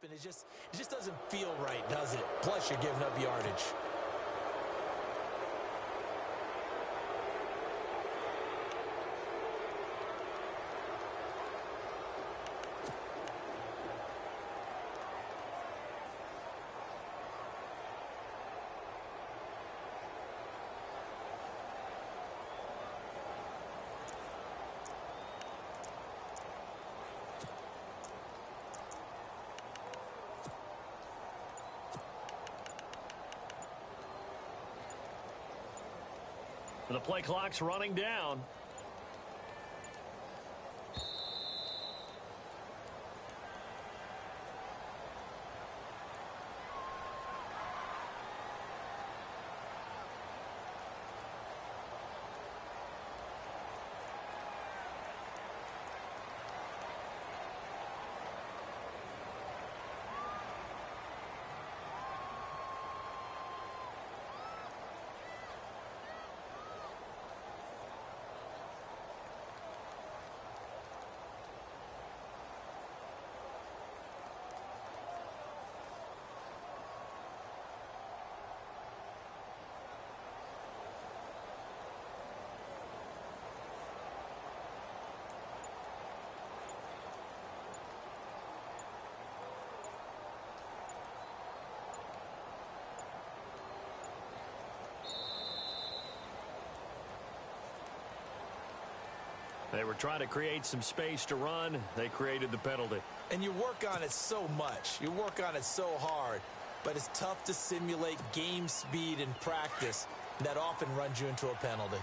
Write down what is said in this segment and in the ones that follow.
and it just doesn't feel right, does it? Plus, you're giving up yardage. The play clock's running down. They were trying to create some space to run. They created the penalty. And you work on it so much. You work on it so hard. But it's tough to simulate game speed in practice. That often runs you into a penalty.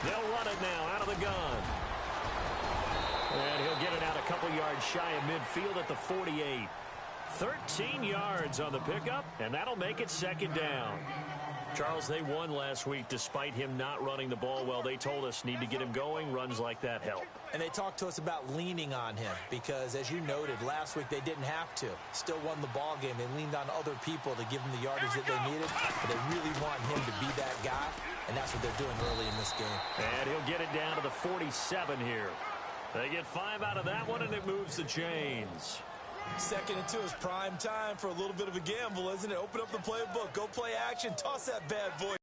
They'll run it now out of the gun. And he'll get it out a couple yards shy of midfield at the 48. 13 yards on the pickup, and that'll make it second down. Charles, they won last week despite him not running the ball well. They told us need to get him going. Runs like that help. And they talked to us about leaning on him because, as you noted, last week they didn't have to. Still won the ball game. They leaned on other people to give them the yardage that they needed, but they really want him to be that guy, and that's what they're doing early in this game. And he'll get it down to the 47 here. They get 5 out of that one, and it moves the chains. 2nd and 2 is prime time for a little bit of a gamble, isn't it? Open up the playbook, go play action, toss that bad boy.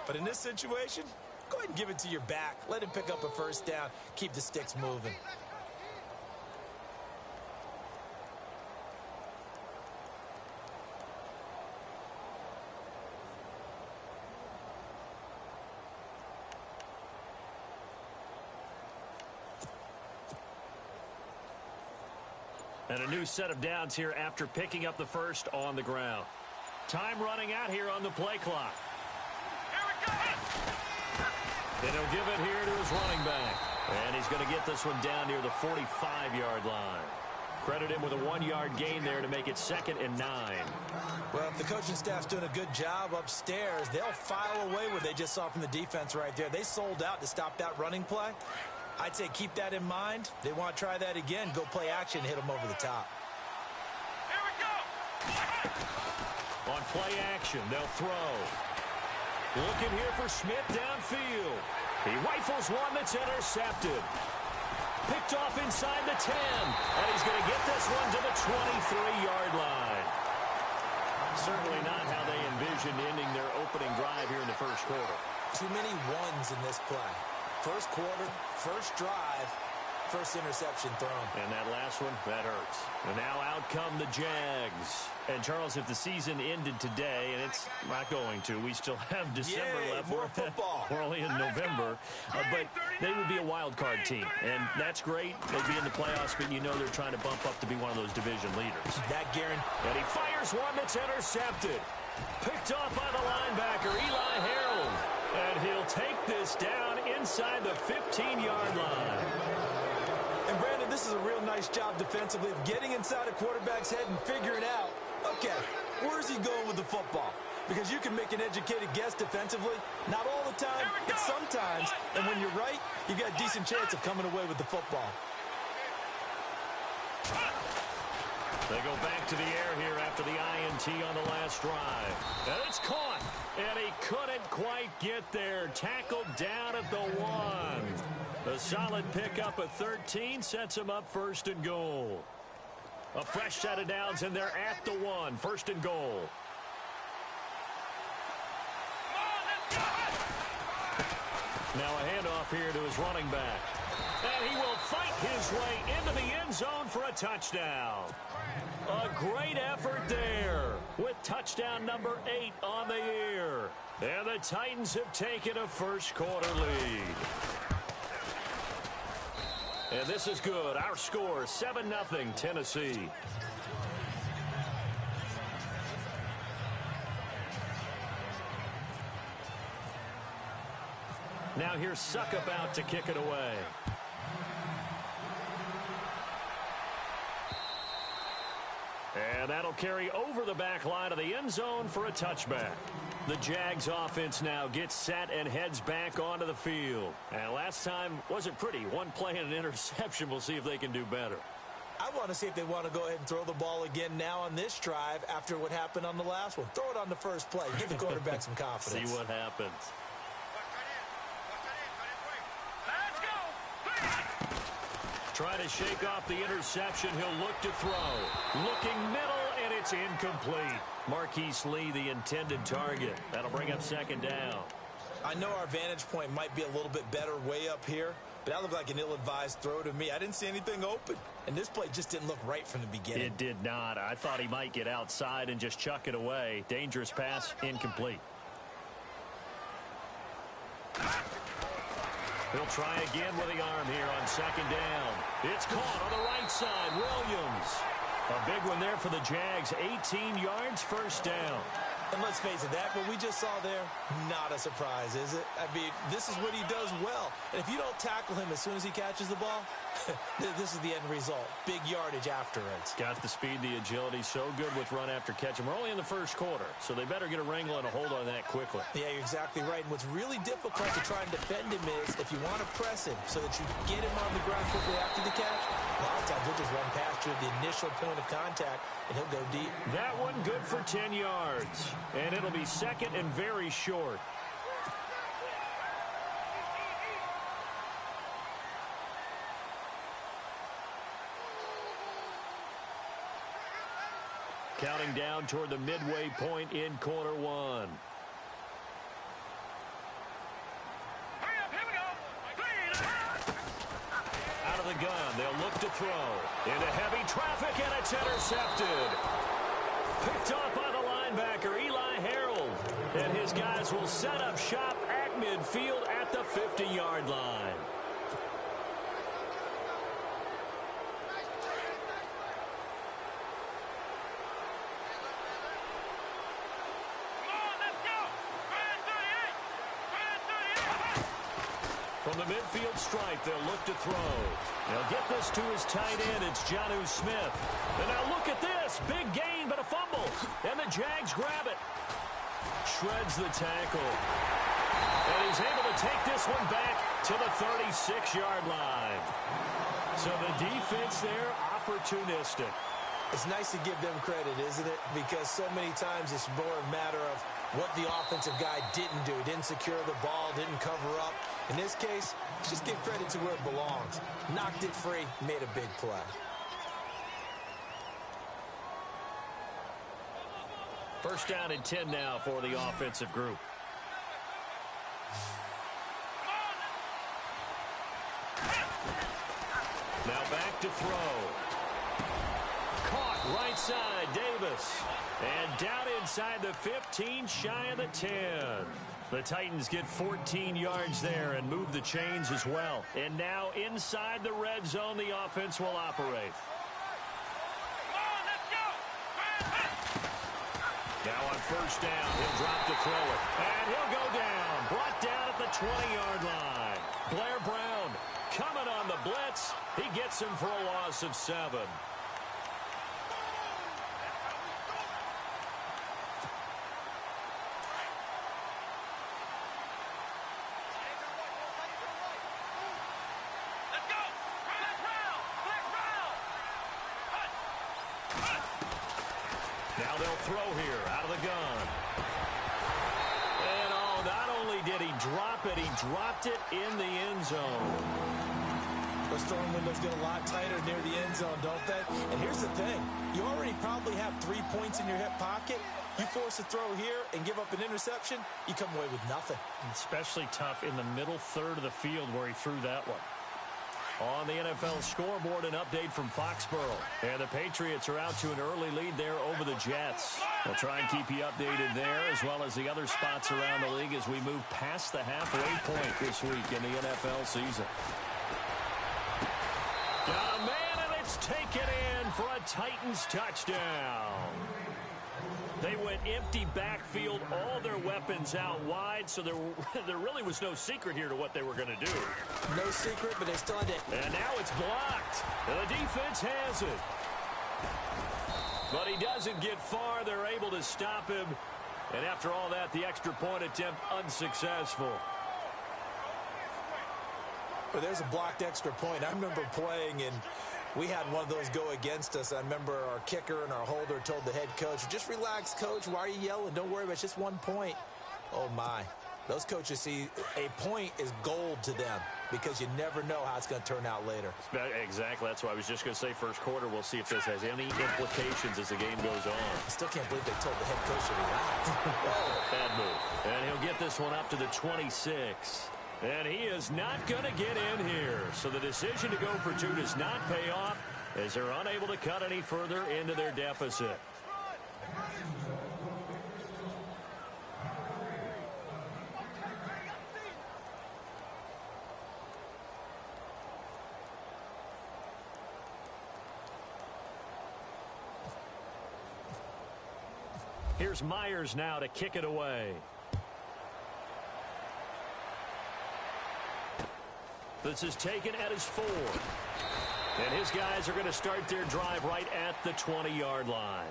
But in this situation, go ahead and give it to your back. Let him pick up a first down. Keep the sticks moving. And a new set of downs here after picking up the first on the ground. Time running out here on the play clock. And he'll give it here to his running back. And he's going to get this one down near the 45-yard line. Credit him with a 1-yard gain there to make it 2nd and 9. Well, if the coaching staff's doing a good job upstairs, they'll file away what they just saw from the defense right there. They sold out to stop that running play. I'd say keep that in mind. They want to try that again. Go play action, hit them over the top. Here we go. On play action, they'll throw. Looking here for Smith downfield. He rifles one that's intercepted. Picked off inside the 10. And he's going to get this one to the 23-yard line. Certainly not how they envisioned ending their opening drive here in the first quarter. Too many ones in this play. First quarter, first drive, first interception thrown. And that last one, that hurts. And now out come the Jags. And, Charles, if the season ended today, and it's not going to, we still have December left. More football. We're only in November. But they would be a wild card team. And that's great. They'd be in the playoffs, but you know they're trying to bump up to be one of those division leaders. That guarantee. And he fires one that's intercepted. Picked off by the linebacker, Eli Harold. And he'll take this down inside the 15-yard line. And, Brandon, this is a real nice job defensively of getting inside a quarterback's head and figuring out, okay, where's he going with the football? Because you can make an educated guess defensively. Not all the time, but sometimes. And when you're right, you've got a decent chance of coming away with the football. They go back to the air here after the INT on the last drive. And it's caught. And he couldn't quite get there. Tackled down at the 1. A solid pickup of 13 sets him up 1st and goal. A fresh set of downs, and they're at the 1. 1st and goal. Now a handoff here to his running back. And he will fight his way into the end zone for a touchdown. A great effort there with touchdown number 8 on the year. And the Titans have taken a first-quarter lead. And this is good. Our score, 7-0 Tennessee. Now here's Suckup out to kick it away. And that'll carry over the back line of the end zone for a touchback. The Jags offense now gets set and heads back onto the field. And last time wasn't pretty. One play and an interception. We'll see if they can do better. I want to see if they want to go ahead and throw the ball again now on this drive after what happened on the last one. Throw it on the first play. Give the quarterback some confidence. See what happens. Trying to shake off the interception. He'll look to throw. Looking middle, and it's incomplete. Marquise Lee, the intended target. That'll bring up 2nd down. I know our vantage point might be a little bit better way up here, but that looked like an ill-advised throw to me. I didn't see anything open, and this play just didn't look right from the beginning. It did not. I thought he might get outside and just chuck it away. Dangerous pass, incomplete. He'll try again with the arm here on 2nd down. It's caught on the right side. Williams. A big one there for the Jags. 18 yards, 1st down. And let's face it, that what we just saw there, not a surprise, is it? I mean, this is what he does well. And if you don't tackle him as soon as he catches the ball, this is the end result. Big yardage afterwards. Got the speed, the agility, so good with run after catch. And we're only in the 1st quarter, so they better get a wrangle and a hold on that quickly. Yeah, you're exactly right. And what's really difficult to try and defend him is if you want to press him so that you get him on the ground quickly after the catch, a lot of times he'll just run past you at the initial point of contact, and he'll go deep. That one good for 10 yards. And it'll be 2nd and very short. Counting down toward the midway point in quarter 1. Out of the gun, they'll look to throw. Into heavy traffic, and it's intercepted. Picked off by the linebacker, Eli Harold. And his guys will set up shop at midfield at the 50-yard line. From the midfield stripe, they'll look to throw. They'll get this to his tight end. It's Jonnu Smith. And now look at this. Big gain, but a fumble. And the Jags grab it. Shreds the tackle. And he's able to take this one back to the 36-yard line. So the defense there, opportunistic. It's nice to give them credit, isn't it? Because so many times it's more a matter of what the offensive guy didn't do. Didn't secure the ball, didn't cover up. In this case, just give credit to where it belongs. Knocked it free, made a big play. First down and 10 now for the offensive group. Now back to throw. Caught right side, Davis. And down inside the 15, shy of the 10. The Titans get 14 yards there and move the chains as well. And now inside the red zone, the offense will operate. Now on first down, he'll drop to throw it. And he'll go down. Brought down at the 20-yard line. Blair Brown coming on the blitz. He gets him for a loss of 7. Now they'll throw here out of the gun. he did. He dropped it. He dropped it in the end zone. Those throwing windows get a lot tighter near the end zone, don't they? And here's the thing. You already probably have 3 points in your hip pocket. You force a throw here and give up an interception, you come away with nothing. Especially tough in the middle third of the field where he threw that one. On the NFL scoreboard, an update from Foxborough. And the Patriots are out to an early lead there over the Jets. We'll try and keep you updated there as well as the other spots around the league as we move past the halfway point this week in the NFL season. Got a man, and it's taken in for a Titans touchdown. They went empty backfield, all their weapons out wide, so there really was no secret here to what they were going to do. No secret, but they still had it. And now it's blocked. The defense has it. But he doesn't get far. They're able to stop him. And after all that, the extra point attempt unsuccessful. But there's a blocked extra point. I remember playing, and we had one of those go against us. I remember our kicker and our holder told the head coach, just relax, coach. Why are you yelling? Don't worry about it. It's just 1 point. Oh, my. Those coaches see a point is gold to them because you never know how it's going to turn out later. Exactly. That's why I was just going to say first quarter. We'll see if this has any implications as the game goes on. I still can't believe they told the head coach to relax. Bad move. And he'll get this one up to the 26. And he is not going to get in here. So the decision to go for 2 does not pay off as they're unable to cut any further into their deficit. Here's Myers now to kick it away. This is taken at his 4. And his guys are going to start their drive right at the 20-yard line.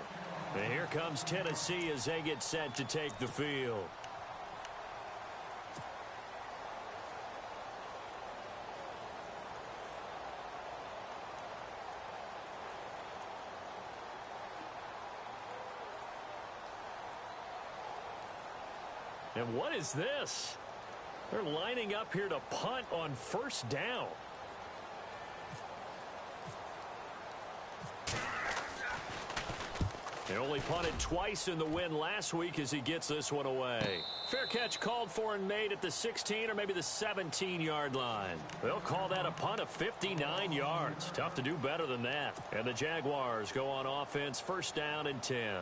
And here comes Tennessee as they get set to take the field. And what is this? They're lining up here to punt on first down. They only punted twice in the win last week as he gets this one away. Fair catch called for and made at the 16 or maybe the 17-yard line. They'll call that a punt of 59 yards. Tough to do better than that. And the Jaguars go on offense, first down and 10.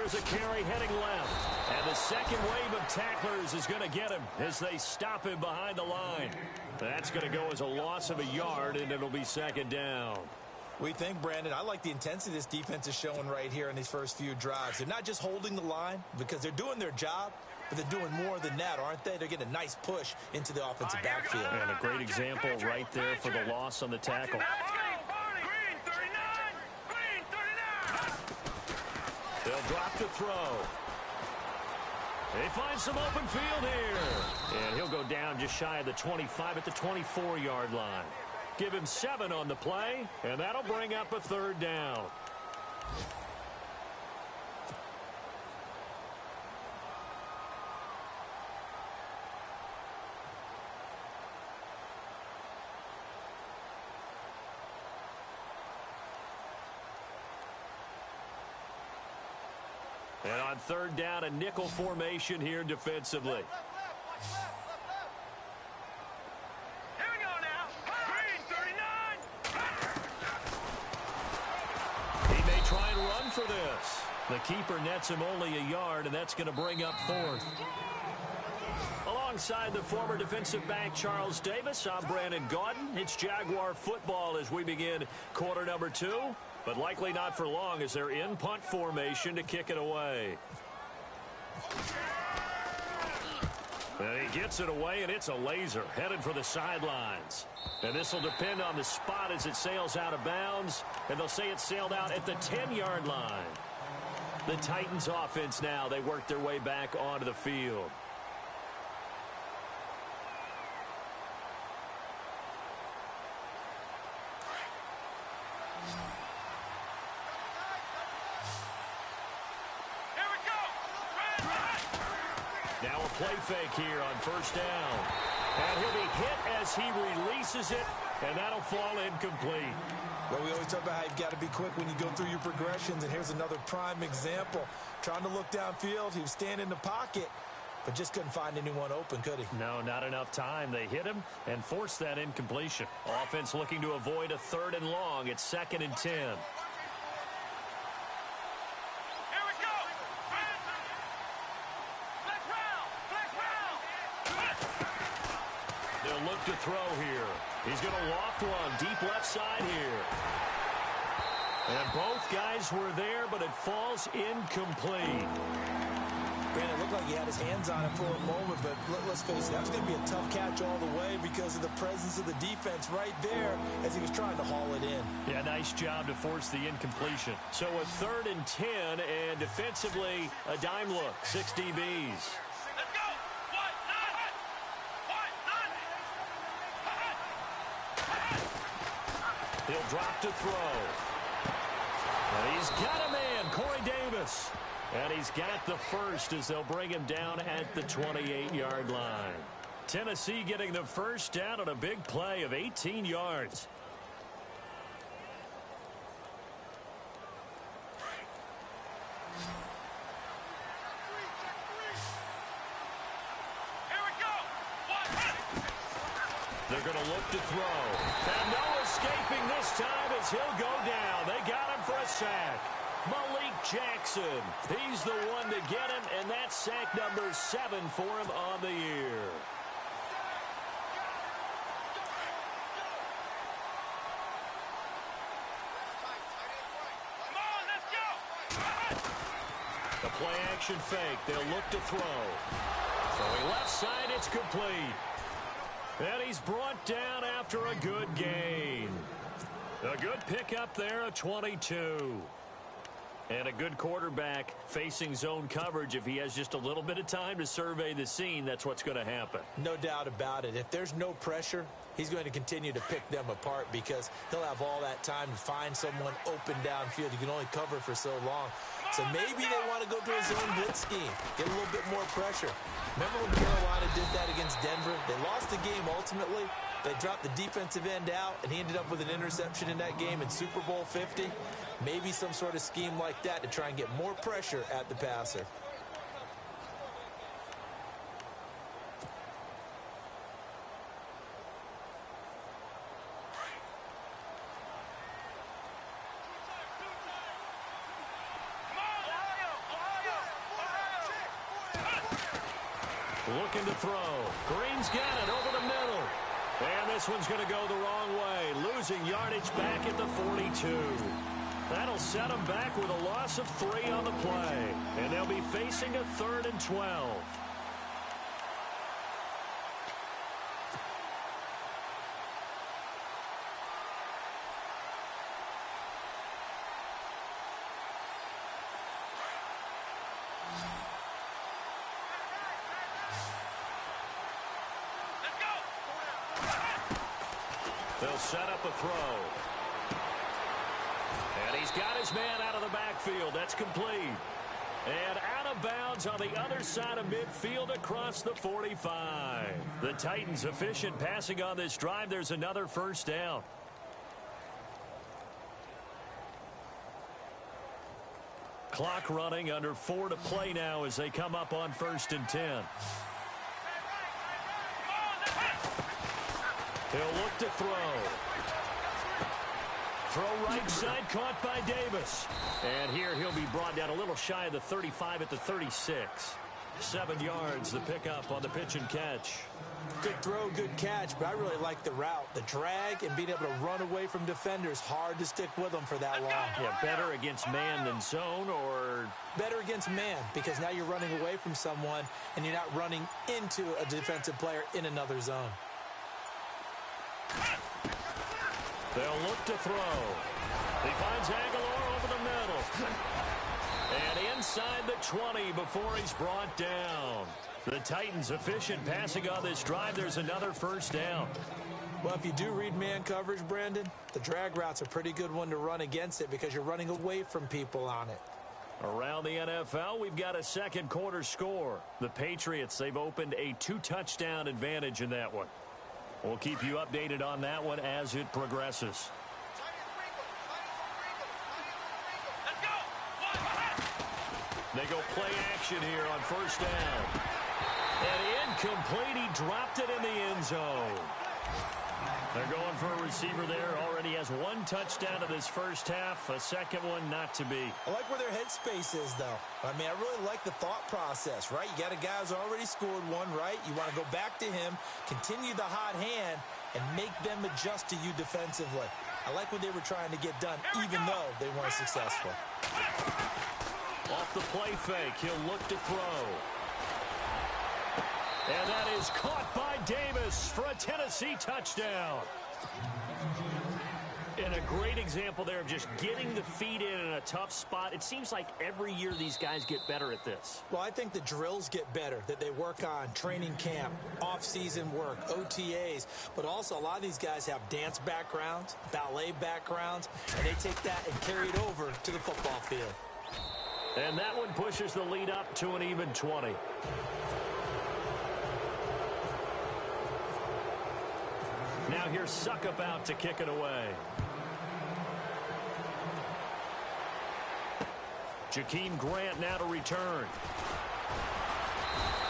A carry heading left. And the second wave of tacklers is going to get him as they stop him behind the line. That's going to go as a loss of a yard, and it'll be second down. We think, Brandon, I like the intensity this defense is showing right here in these first few drives. They're not just holding the line because they're doing their job, but they're doing more than that, aren't they? They're getting a nice push into the offensive backfield. And a great example right there for the loss on the tackle. They'll drop the throw. They find some open field here. And he'll go down just shy of the 25 at the 24-yard line. Give him 7 on the play, and that'll bring up a third down. And on third down, a nickel formation here defensively. Here we go now. Green, 39. He may try and run for this. The keeper nets him only a yard, and that's going to bring up 4th. Alongside the former defensive back Charles Davis, I'm Brandon Gaudin. It's Jaguar football as we begin quarter number 2. But likely not for long as they're in punt formation to kick it away. And he gets it away, and it's a laser headed for the sidelines. And this will depend on the spot as it sails out of bounds. And they'll say it sailed out at the 10-yard line. The Titans offense now, they work their way back onto the field. Now a play fake here on first down. And he'll be hit as he releases it, and that'll fall incomplete. Well, we always talk about how you've got to be quick when you go through your progressions, and here's another prime example. Trying to look downfield, he was standing in the pocket, but just couldn't find anyone open, could he? No, not enough time. They hit him and forced that incompletion. Offense looking to avoid a 3rd and long. It's 2nd and 10. They'll look to throw here. He's going to loft one deep left side here. And both guys were there, but it falls incomplete. Brandon, it looked like he had his hands on it for a moment, but let's face it, that was going to be a tough catch all the way because of the presence of the defense right there as he was trying to haul it in. Yeah, nice job to force the incompletion. So a 3rd and 10, and defensively, a dime look, 6 DBs. He'll drop to throw. And he's got a man, Corey Davis. And he's got the first as they'll bring him down at the 28-yard line. Tennessee getting the first down on a big play of 18 yards. They're going to look to throw. And no escaping this time as he'll go down. They got him for a sack. Malik Jackson. He's the one to get him, and that's sack number 7 for him on the year. The play action fake. They'll look to throw. Throwing left side, it's complete. And he's brought down after a good gain. A good pickup there, a 22. And a good quarterback facing zone coverage. If he has just a little bit of time to survey the scene, that's what's going to happen. No doubt about it. If there's no pressure, he's going to continue to pick them apart because he'll have all that time to find someone open downfield. You can only cover for so long. So maybe they want to go to a zone blitz scheme, get a little bit more pressure. Remember when Carolina did that against Denver? They lost the game ultimately. They dropped the defensive end out, and he ended up with an interception in that game in Super Bowl 50. Maybe some sort of scheme like that to try and get more pressure at the passer. Looking to throw. Green's got it over the middle. And this one's going to go the wrong way. Losing yardage back at the 42. That'll set them back with a loss of 3 on the play. And they'll be facing a 3rd and 12. They'll set up a throw. And he's got his man out of the backfield. That's complete. And out of bounds on the other side of midfield across the 45. The Titans efficient passing on this drive. There's another first down. Clock running, under 4 to play now as they come up on 1st and 10. He'll look to throw. Throw right side, caught by Davis. And here he'll be brought down a little shy of the 35 at the 36. 7 yards, the pickup on the pitch and catch. Good throw, good catch, but I really like the route. The drag and being able to run away from defenders, hard to stick with them for that long. Yeah, better against man than zone, or? Better against man, because now you're running away from someone and you're not running into a defensive player in another zone. They'll look to throw. He finds Aguilar over the middle. And inside the 20 before he's brought down. The Titans efficient passing on this drive. There's another first down. Well, if you do read man coverage, Brandon, the drag route's a pretty good one to run against it because you're running away from people on it. Around the NFL, we've got a second quarter score. The Patriots, they've opened a 2-touchdown advantage in that one. We'll keep you updated on that one as it progresses. They go play action here on first down. And incomplete. He dropped it in the end zone. They're going for a receiver there. Already has one touchdown in this first half. A second one not to be. I like where their headspace is, though. I mean, I really like the thought process, right? You got a guy who's already scored one, right? You want to go back to him, continue the hot hand, and make them adjust to you defensively. I like what they were trying to get done, even though they weren't successful. Off the play fake, he'll look to throw. And that is caught by Davis for a Tennessee touchdown. And a great example there of just getting the feet in a tough spot. It seems like every year these guys get better at this. Well, I think the drills get better, that they work on training camp, off-season work, OTAs. But also, a lot of these guys have dance backgrounds, ballet backgrounds, and they take that and carry it over to the football field. And that one pushes the lead up to an even 20. Now here's Suckup out to kick it away. Jakeem Grant now to return.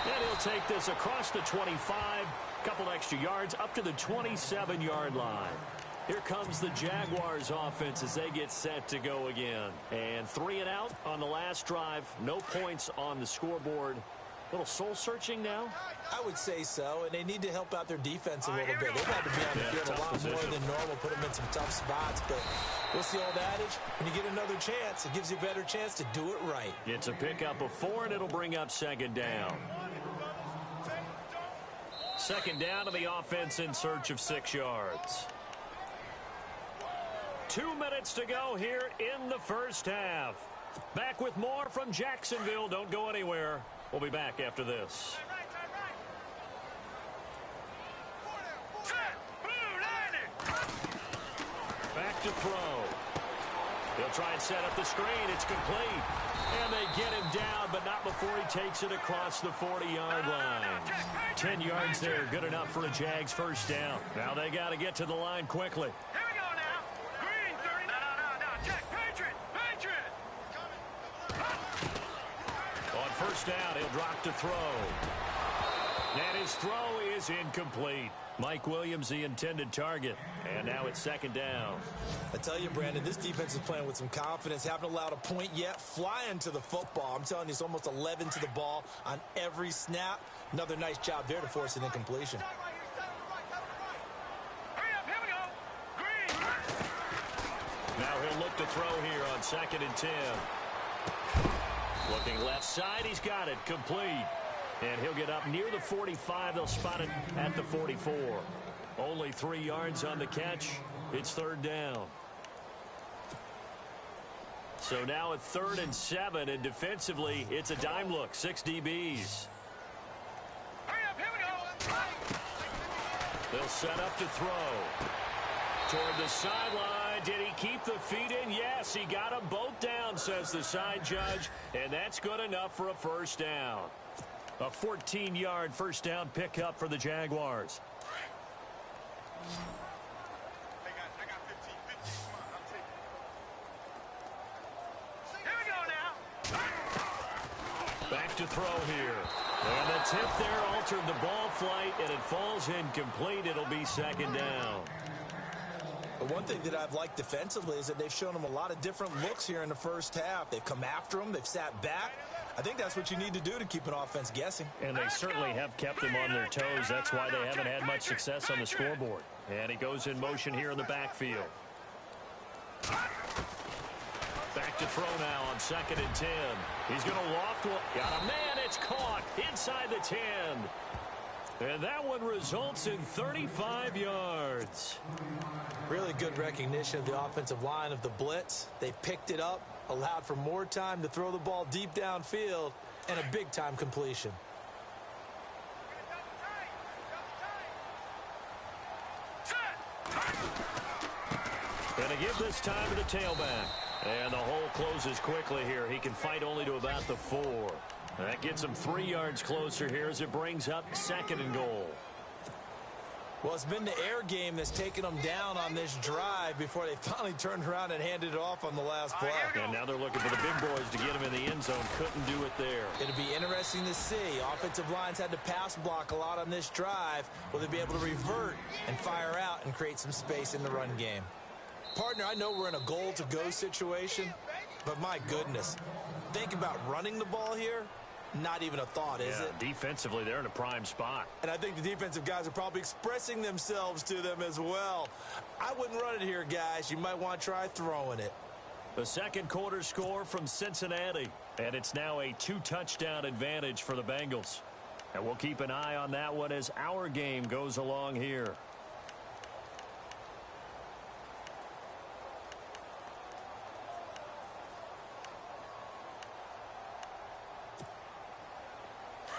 And he'll take this across the 25. Couple extra yards up to the 27-yard line. Here comes the Jaguars offense as they get set to go again. And 3 and out on the last drive. No points on the scoreboard. Little soul-searching now? I would say so, and they need to help out their defense a little bit. They've had to be on the field a lot more than normal, put them in some tough spots. But what's the old adage? When you get another chance, it gives you a better chance to do it right. It's a pickup of 4, and it'll bring up second down. Second down to the offense in search of 6 yards. 2 minutes to go here in the first half. Back with more from Jacksonville. Don't go anywhere. We'll be back after this. Back to throw. He'll try and set up the screen. It's complete. And they get him down, but not before he takes it across the 40-yard line. 10 yards there, good enough for a Jags first down. Now they got to get to the line quickly. Here we go now. Green 30. No. Check. Patriot. On first down, he'll drop to throw. And his throw is incomplete. Mike Williams, the intended target. And now it's second down. I tell you, Brandon, this defense is playing with some confidence. Haven't allowed a point yet. Flying to the football. I'm telling you, it's almost 11 to the ball on every snap. Another nice job there to force an incompletion. Hurry up. Here we go. Green. Now he'll look to throw here on 2nd and 10. Looking left side, he's got it, complete. And he'll get up near the 45. They'll spot it at the 44. Only 3 yards on the catch. It's third down. So now at 3rd and 7, and defensively, it's a dime look, 6 DBs. Hurry up. Here we go. They'll set up to throw. Toward the sideline. Did he keep the feet in? Yes, he got them both down, says the side judge. And that's good enough for a first down. A 14-yard first down pickup for the Jaguars. Hey, guys, I got 15. Come on, I'll take it. Here we go now. Back to throw here. And the tip there altered the ball flight, and it falls incomplete. It'll be second down. But one thing that I've liked defensively is that they've shown them a lot of different looks here in the first half. They've come after them. They've sat back. I think that's what you need to do to keep an offense guessing. And they certainly have kept them on their toes. That's why they haven't had much success on the scoreboard. And he goes in motion here in the backfield. Back to throw now on 2nd and 10. He's going to loft one. Got a man. It's caught inside the 10. And that one results in 35 yards. Really good recognition of the offensive line of the blitz. They picked it up, allowed for more time to throw the ball deep downfield, and a big-time completion. Going to give this time to the tailback. And the hole closes quickly here. He can fight only to about the 4. That gets him 3 yards closer here as it brings up 2nd and goal. Well, it's been the air game that's taken them down on this drive before they finally turned around and handed it off on the last play. And now they're looking for the big boys to get him in the end zone. Couldn't do it there. It'll be interesting to see. Offensive lines had to pass block a lot on this drive. Will they be able to revert and fire out and create some space in the run game? Partner, I know we're in a goal-to-go situation, but my goodness, think about running the ball here. Not even a thought, is it? Defensively, they're in a prime spot. And I think the defensive guys are probably expressing themselves to them as well. I wouldn't run it here, guys. You might want to try throwing it. The second quarter score from Cincinnati, and it's now a 2-touchdown advantage for the Bengals. And we'll keep an eye on that one as our game goes along here.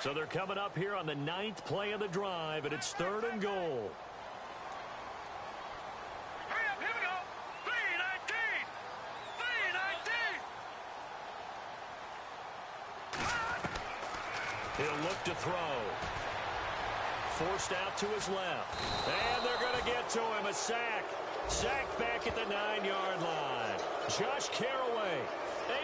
So they're coming up here on the 9th play of the drive, and it's 3rd and goal. Hurry up, here we go. 3-19. 3-19. He'll look to throw. Forced out to his left. And they're going to get to him. A sack. Sacked back at the 9-yard line. Josh Carraway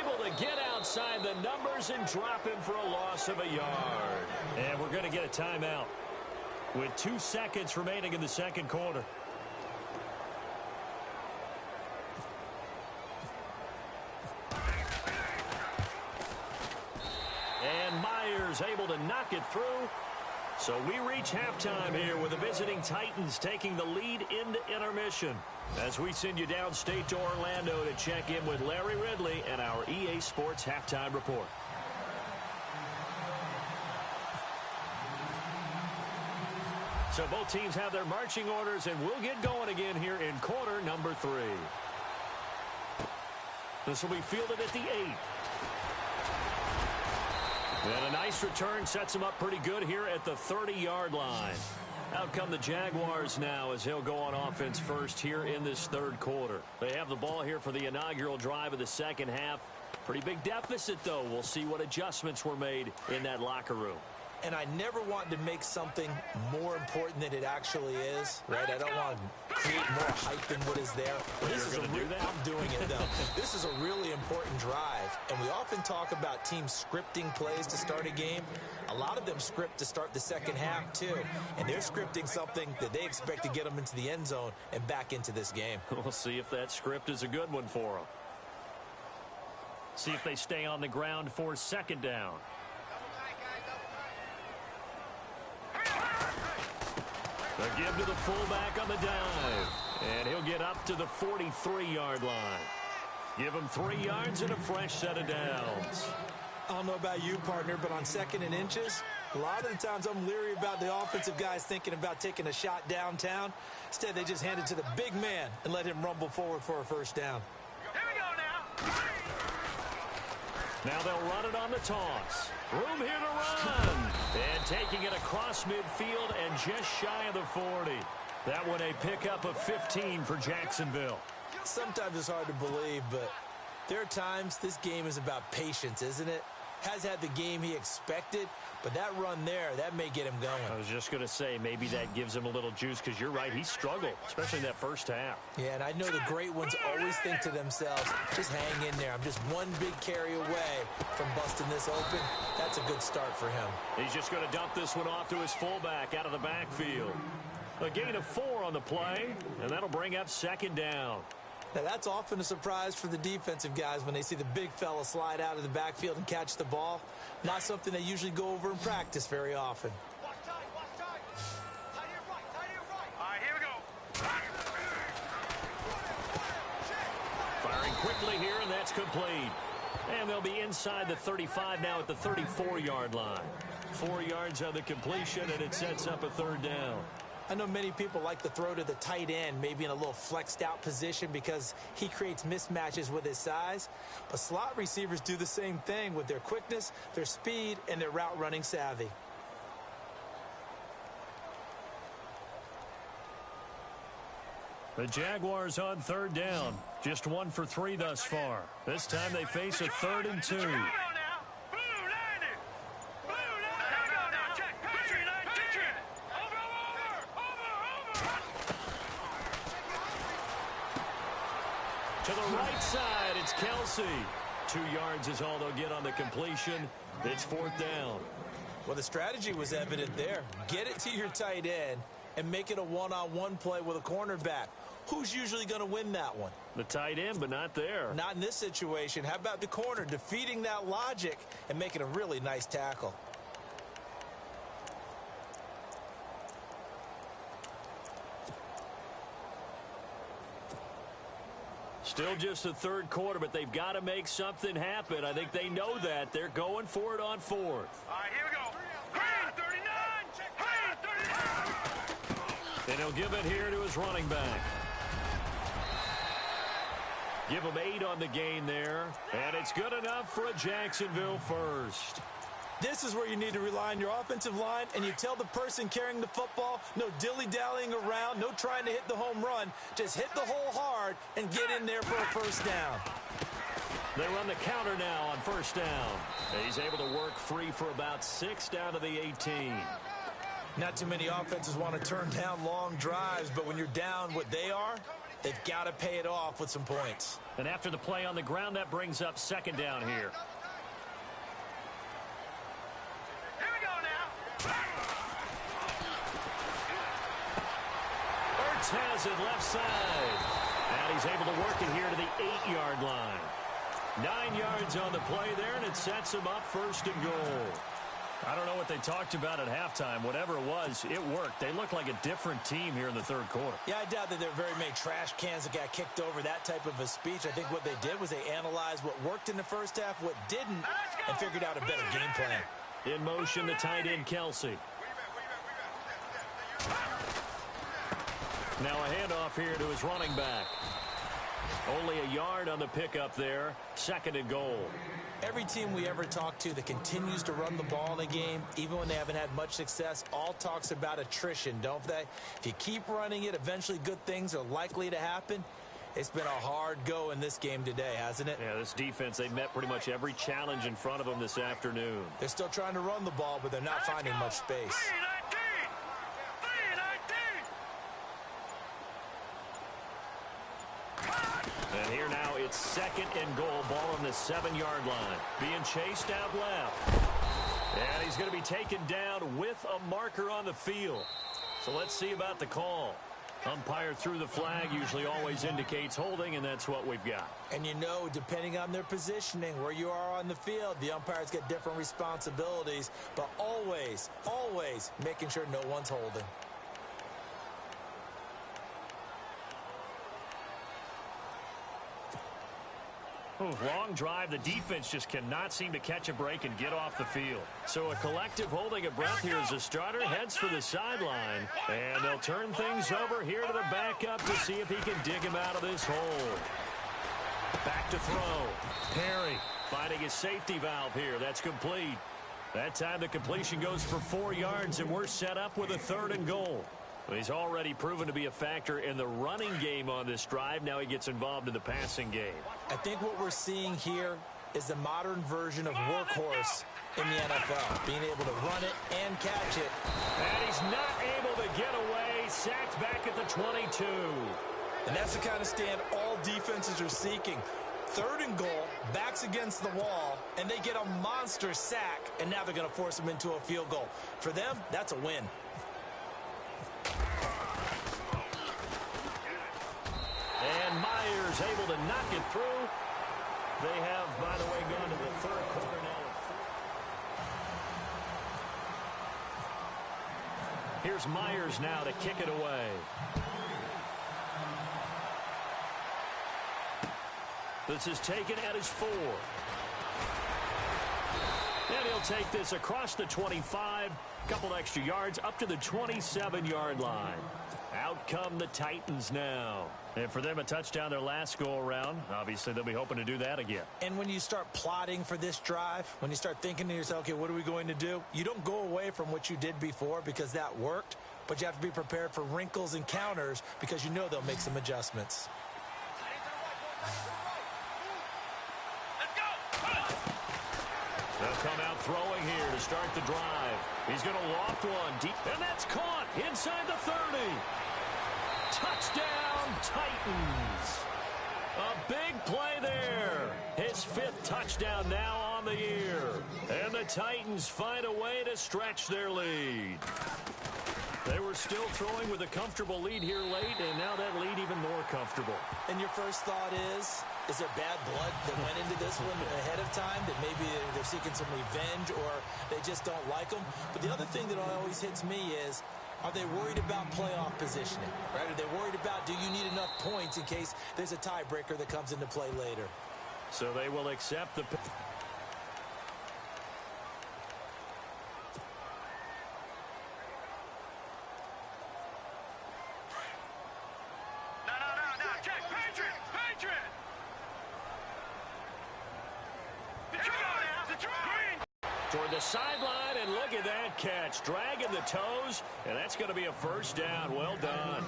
able to get outside the numbers and drop him for a loss of a yard. And we're going to get a timeout with 2 seconds remaining in the second quarter. And Myers able to knock it through. So we reach halftime here with the visiting Titans taking the lead into intermission. As we send you downstate to Orlando to check in with Larry Ridley and our EA Sports Halftime Report. So both teams have their marching orders, and we'll get going again here in quarter number 3. This will be fielded at the 8. And a nice return sets him up pretty good here at the 30-yard line. Out come the Jaguars now as he'll go on offense first here in this 3rd quarter. They have the ball here for the inaugural drive of the second half. Pretty big deficit, though. We'll see what adjustments were made in that locker room. And I never want to make something more important than it actually is, right? I don't want to create more hype than what is there. This is I'm doing it, though. This is a really important drive, and we often talk about teams scripting plays to start a game. A lot of them script to start the second half, too, and they're scripting something that they expect to get them into the end zone and back into this game. We'll see if that script is a good one for them. See if they stay on the ground for 2nd down. The give to the fullback on the dive. And he'll get up to the 43-yard line. Give him 3 yards and a fresh set of downs. I don't know about you, partner, but on 2nd and inches, a lot of the times I'm leery about the offensive guys thinking about taking a shot downtown. Instead, they just hand it to the big man and let him rumble forward for a first down. Here we go now. Now they'll run it on the toss. Room here to run. And taking it across midfield and just shy of the 40. That one a pickup of 15 for Jacksonville. Sometimes it's hard to believe, but there are times this game is about patience, isn't it? Has had the game he expected, but that run there, that may get him going. I was just going to say, maybe that gives him a little juice, because you're right, he struggled, especially in that first half. Yeah, and I know the great ones always think to themselves, just hang in there. I'm just one big carry away from busting this open. That's a good start for him. He's just going to dump this one off to his fullback out of the backfield. A gain of 4 on the play, and that'll bring up 2nd down. Now, that's often a surprise for the defensive guys when they see the big fella slide out of the backfield and catch the ball. Not something they usually go over in practice very often. Watch time, watch time. Tight end right, tight end right. All right, here we go. Firing quickly here, and that's complete. And they'll be inside the 35 now at the 34-yard line. 4 yards on the completion, and it sets up a 3rd down. I know many people like to throw to the tight end, maybe in a little flexed out position because he creates mismatches with his size. But slot receivers do the same thing with their quickness, their speed, and their route running savvy. The Jaguars on third down. Just 1 for 3 thus far. This time they face a 3rd and 2. To the right side, it's Kelsey. 2 yards is all they'll get on the completion. It's 4th down. Well, the strategy was evident there. Get it to your tight end and make it a one-on-one play with a cornerback. Who's usually going to win that one? The tight end, but not there. Not in this situation. How about the corner defeating that logic and making a really nice tackle? Still just the 3rd quarter, but they've got to make something happen. I think they know that. They're going for it on 4th. All right, here we go. Green, 39. Green, 39. And he'll give it here to his running back. Give him 8 on the gain there. And it's good enough for a Jacksonville first. This is where you need to rely on your offensive line, and you tell the person carrying the football, no dilly-dallying around, no trying to hit the home run. Just hit the hole hard and get in there for a first down. They run the counter now on first down. He's able to work free for about 6 down to the 18. Not too many offenses want to turn down long drives, but when you're down what they are, they've got to pay it off with some points. And after the play on the ground, that brings up 2nd down here. Has it left side. And he's able to work it here to the 8-yard line. 9 yards on the play there, and it sets him up 1st and goal. I don't know what they talked about at halftime. Whatever it was, it worked. They look like a different team here in the 3rd quarter. Yeah, I doubt that there are very many trash cans that got kicked over, that type of a speech. I think what they did was they analyzed what worked in the first half, what didn't, and figured out a better game plan. In motion, the tight end, Kelsey. Now a handoff here to his running back. Only a yard on the pickup there. 2nd and goal. Every team we ever talk to that continues to run the ball in a game, even when they haven't had much success, all talks about attrition, don't they? If you keep running it, eventually good things are likely to happen. It's been a hard go in this game today, hasn't it? Yeah, this defense, they met pretty much every challenge in front of them this afternoon. They're still trying to run the ball, but they're not finding much space. And here now it's 2nd and goal. Ball on the 7-yard line. Being chased out left. And he's going to be taken down with a marker on the field. So let's see about the call. Umpire threw the flag, usually always indicates holding, and that's what we've got. And you know, depending on their positioning, where you are on the field, the umpires get different responsibilities, but always, always making sure no one's holding. Long drive. The defense just cannot seem to catch a break and get off the field. So a collective holding of breath here as the starter heads for the sideline. And they'll turn things over here to the backup to see if he can dig him out of this hole. Back to throw. Perry finding his safety valve here. That's complete. That time the completion goes for 4 yards, and we're set up with a 3rd and goal. He's already proven to be a factor in the running game on this drive. Now he gets involved in the passing game. I think what we're seeing here is the modern version of workhorse in the NFL, being able to run it and catch it. And he's not able to get away. Sacked back at the 22. And that's the kind of stand all defenses are seeking. 3rd and goal, backs against the wall, and they get a monster sack, and now they're going to force him into a field goal. For them, that's a win. And Myers able to knock it through. They have, by the way, gone to the 3rd quarter now. Here's Myers now to kick it away. This is taken at his 4. And he'll take this across the 25. Couple extra yards up to the 27-yard line. Out come the Titans now. And for them, a touchdown their last go-around. Obviously, they'll be hoping to do that again. And when you start plotting for this drive, when you start thinking to yourself, okay, what are we going to do? You don't go away from what you did before because that worked. but you have to be prepared for wrinkles and counters because you know they'll make some adjustments. They'll come out throwing here to start the drive. He's going to loft one deep, and that's caught inside the 30. Touchdown, Titans. A big play there. His 5th touchdown now on the year. And the Titans find a way to stretch their lead. They were still throwing with a comfortable lead here late, and now that lead even more comfortable. And your first thought is there bad blood that went into this one ahead of time, that maybe they're seeking some revenge or they just don't like them? But the other thing that always hits me is, are they worried about playoff positioning? Right? Are they worried about, do you need enough points in case there's a tiebreaker that comes into play later? So they will accept the... Toward the sideline, and look at that catch. Dragging the toes, and that's going to be a first down. Well done.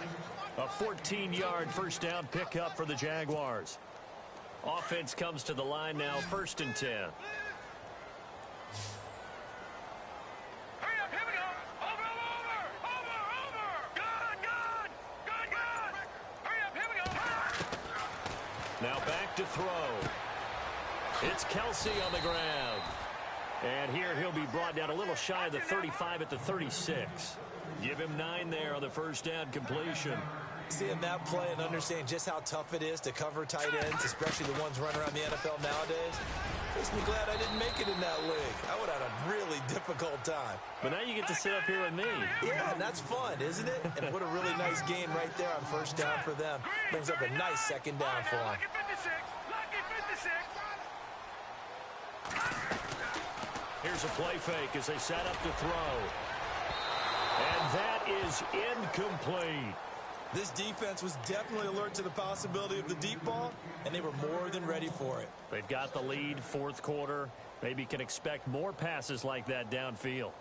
A 14-yard first down pickup for the Jaguars. Offense comes to the line now, 1st and 10. Hurry up, here we go. Over. Good. Hurry up, here we go. Now back to throw. It's Kelsey on the ground. And here he'll be brought down a little shy of the 35 at the 36. Give him 9 there on the first down completion. Seeing that play and understanding just how tough it is to cover tight ends, especially the ones running around the NFL nowadays, makes me glad I didn't make it in that league. I would have had a really difficult time. But now you get to sit up here with me. Yeah, and that's fun, isn't it? And what a really nice gain right there on first down for them. Brings up a nice second down for them. Here's a play fake as they set up to throw. And that is incomplete. This defense was definitely alert to the possibility of the deep ball, and they were more than ready for it. They've got the lead, 4th quarter. Maybe can expect more passes like that downfield.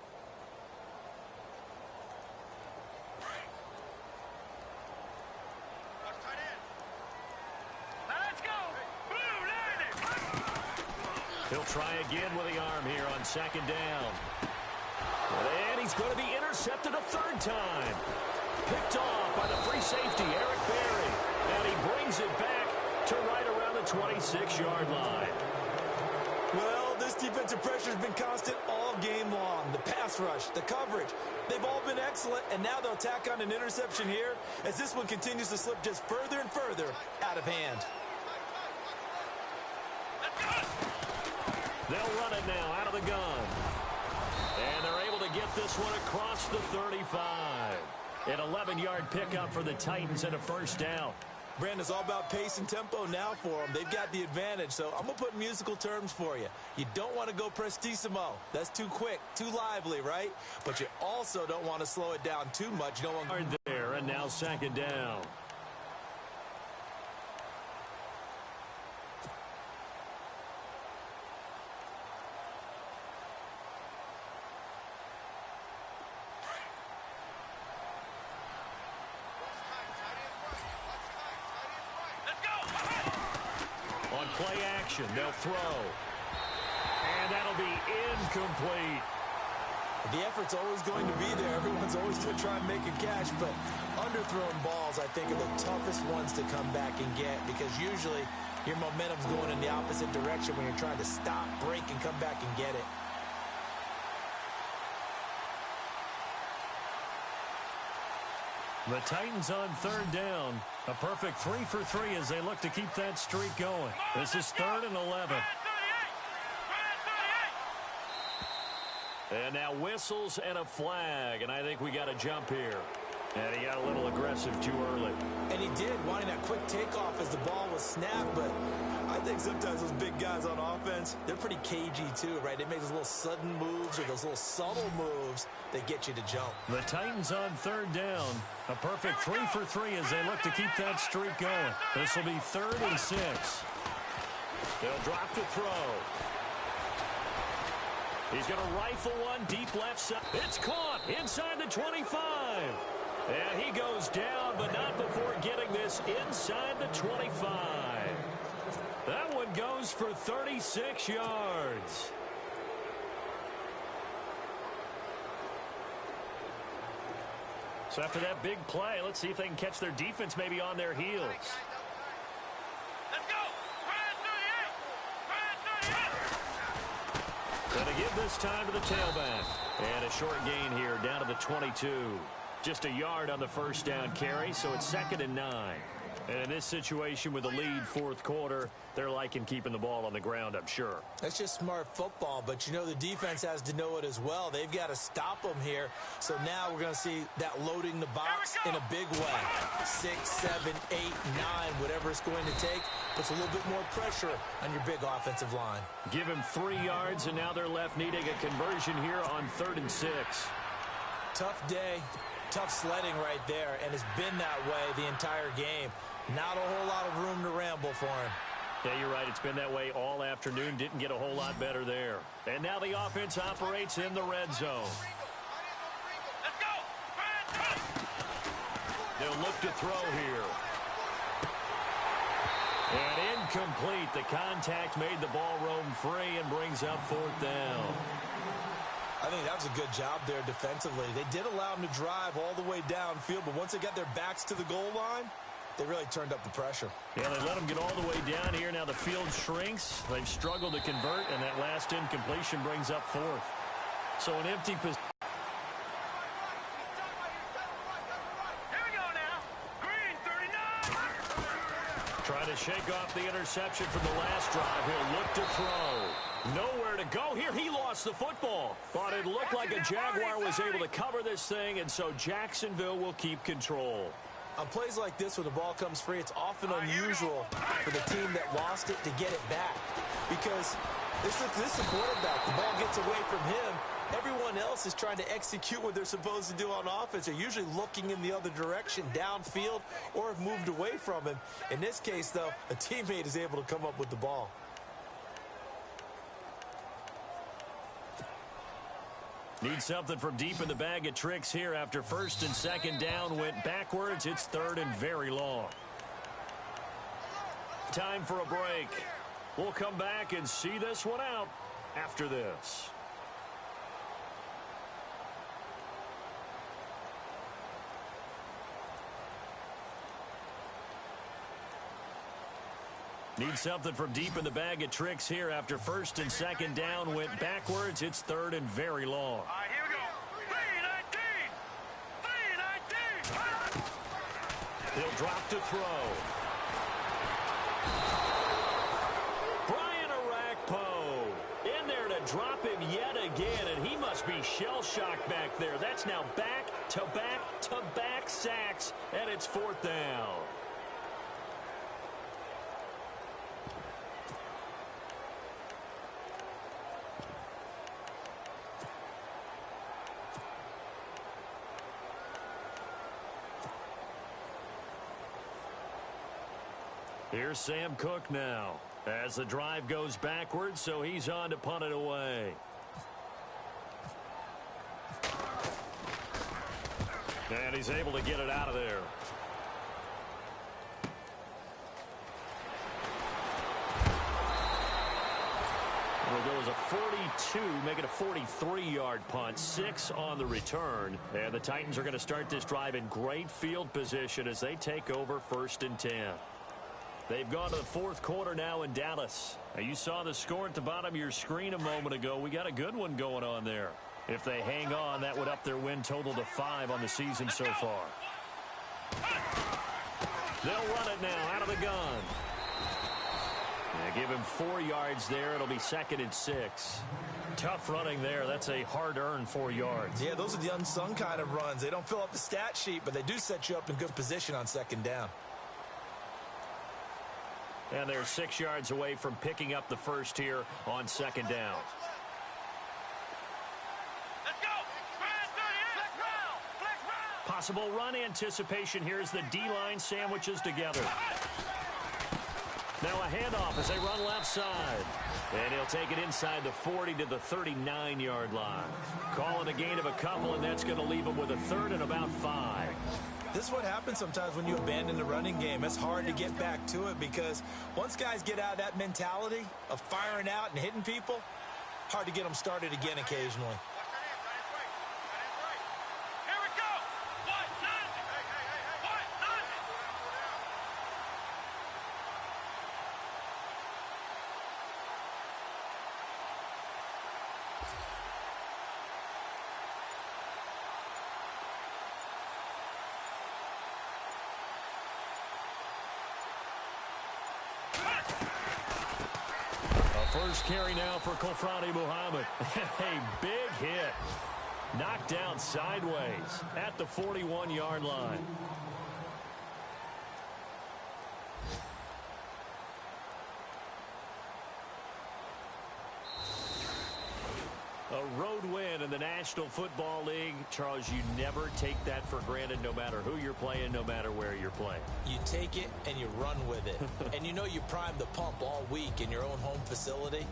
He'll try again with the arm here on 2nd down. And he's going to be intercepted a 3rd time. Picked off by the free safety, Eric Berry. And he brings it back to right around the 26-yard line. Well, this defensive pressure has been constant all game long. The pass rush, the coverage, they've all been excellent, and now they'll tack on an interception here as this one continues to slip just further and further out of hand. They'll run it now out of the gun. And they're able to get this one across the 35. An 11-yard pickup for the Titans and a first down. Brandon, it's all about pace and tempo now for them. They've got the advantage, so I'm going to put musical terms for you. You don't want to go prestissimo. That's too quick, too lively, right? But you also don't want to slow it down too much. You don't want there, and now 2nd down. Play action, they'll throw. And that'll be incomplete. The effort's always going to be there. Everyone's always going to try and make a catch, but underthrown balls, I think, are the toughest ones to come back and get because usually your momentum's going in the opposite direction when you're trying to stop, break, and come back and get it. The Titans on 3rd down. A perfect 3 for 3 as they look to keep that streak going. This is 3rd and 11. And now whistles and a flag, and I think we got a jump here. And he got a little aggressive too early. And he did, wanting that quick takeoff as the ball was snapped, but I think sometimes those big guys on offense, they're pretty cagey too, right? They make those little sudden moves or those little subtle moves that get you to jump. The Titans on 3rd down. A perfect 3 for 3 as they look to keep that streak going. This will be 3rd and 6. They'll drop to throw. He's going to rifle one deep left side. It's caught inside the 25. And he goes down, but not before getting this inside the 25. That one goes for 36 yards. So after that big play, let's see if they can catch their defense maybe on their heels. Let's go! Going to give this time to the tailback. And a short gain here down to the 22. Just a yard on the first down carry, so it's 2nd and 9. And in this situation with the lead fourth quarter, they're liking keeping the ball on the ground, I'm sure. That's just smart football, but you know the defense has to know it as well. They've got to stop them here. So now we're going to see that loading the box in a big way. 6, 7, 8, 9, whatever it's going to take, puts a little bit more pressure on your big offensive line. Give him 3 yards, and now they're left needing a conversion here on 3rd and 6. Tough day, tough sledding right there, and it's been that way the entire game. Not a whole lot of room to ramble for him. Yeah, you're right. It's been that way all afternoon. Didn't get a whole lot better there. And now the offense operates in the red zone. Let's go! They'll look to throw here. And incomplete. The contact made the ball roam free and brings up 4th down. I think that was a good job there defensively. They did allow them to drive all the way downfield, but once they got their backs to the goal line, they really turned up the pressure. Yeah, they let them get all the way down here. Now the field shrinks. They've struggled to convert, and that last incompletion brings up 4th. So an empty position. Here we go now. Green 39. Trying to shake off the interception from the last drive. He'll look to throw. Nowhere to go here. He lost the football. But it looked like a Jaguar was able to cover this thing, and so Jacksonville will keep control. On plays like this, when the ball comes free, it's often unusual for the team that lost it to get it back. Because this is a quarterback. The ball gets away from him. Everyone else is trying to execute what they're supposed to do on offense. They're usually looking in the other direction, downfield, or have moved away from him. In this case, though, a teammate is able to come up with the ball. Need something from deep in the bag of tricks here after 1st and 2nd down went backwards. It's 3rd and very long. Time for a break. We'll come back and see this one out after this. Need something from deep in the bag of tricks here after 1st and 2nd down went backwards. It's 3rd and very long. All right, here we go. 3-19. 3-19. He'll drop to throw. Brian Arakpo in there to drop him yet again, and he must be shell-shocked back there. That's now back-to-back-to-back sacks, and it's 4th down. Here's Sam Cook now as the drive goes backwards, so he's on to punt it away. And he's able to get it out of there. It'll go as a 42, make it a 43-yard punt, 6 on the return. And the Titans are going to start this drive in great field position as they take over 1st and 10. They've gone to the 4th quarter now in Dallas. Now, you saw the score at the bottom of your screen a moment ago. We got a good one going on there. If they hang on, that would up their win total to 5 on the season so far. They'll run it now out of the gun. Give him 4 yards there. It'll be 2nd and 6. Tough running there. That's a hard-earned 4 yards. Yeah, those are the unsung kind of runs. They don't fill up the stat sheet, but they do set you up in good position on 2nd down. And they're 6 yards away from picking up the first here on 2nd down. Let's go. Flex round. Possible run anticipation here as the D-line sandwiches together. Now a handoff as they run left side. And he'll take it inside the 40 to the 39-yard line. Call it a gain of a couple, and that's going to leave him with a third and about 5. This is what happens sometimes when you abandon the running game. It's hard to get back to it because once guys get out of that mentality of firing out and hitting people, hard to get them started again occasionally. First carry now for Kofrani Muhammad. A big hit. Knocked down sideways at the 41-yard line. A road win in the National Football League. Charles, you never take that for granted no matter who you're playing, no matter where you're playing. You take it and you run with it. And you know you primed the pump all week in your own home facility.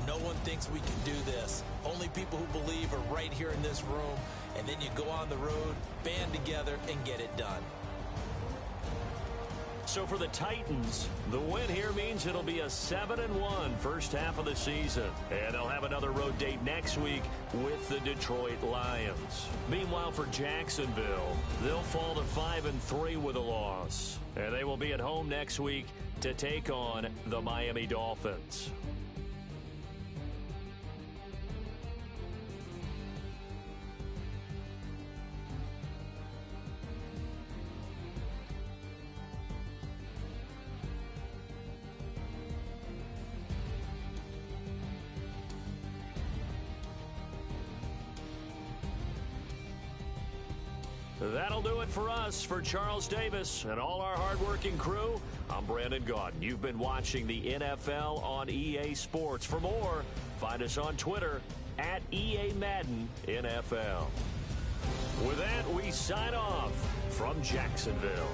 No one thinks we can do this. Only people who believe are right here in this room. And then you go on the road, band together, and get it done. So for the Titans, the win here means it'll be a 7-1 first half of the season. And they'll have another road date next week with the Detroit Lions. Meanwhile, for Jacksonville, they'll fall to 5-3 with a loss. And they will be at home next week to take on the Miami Dolphins. That'll do it for us. For Charles Davis and all our hardworking crew, I'm Brandon Gaudin. You've been watching the NFL on EA Sports. For more, find us on Twitter at EA Madden NFL. With that, we sign off from Jacksonville.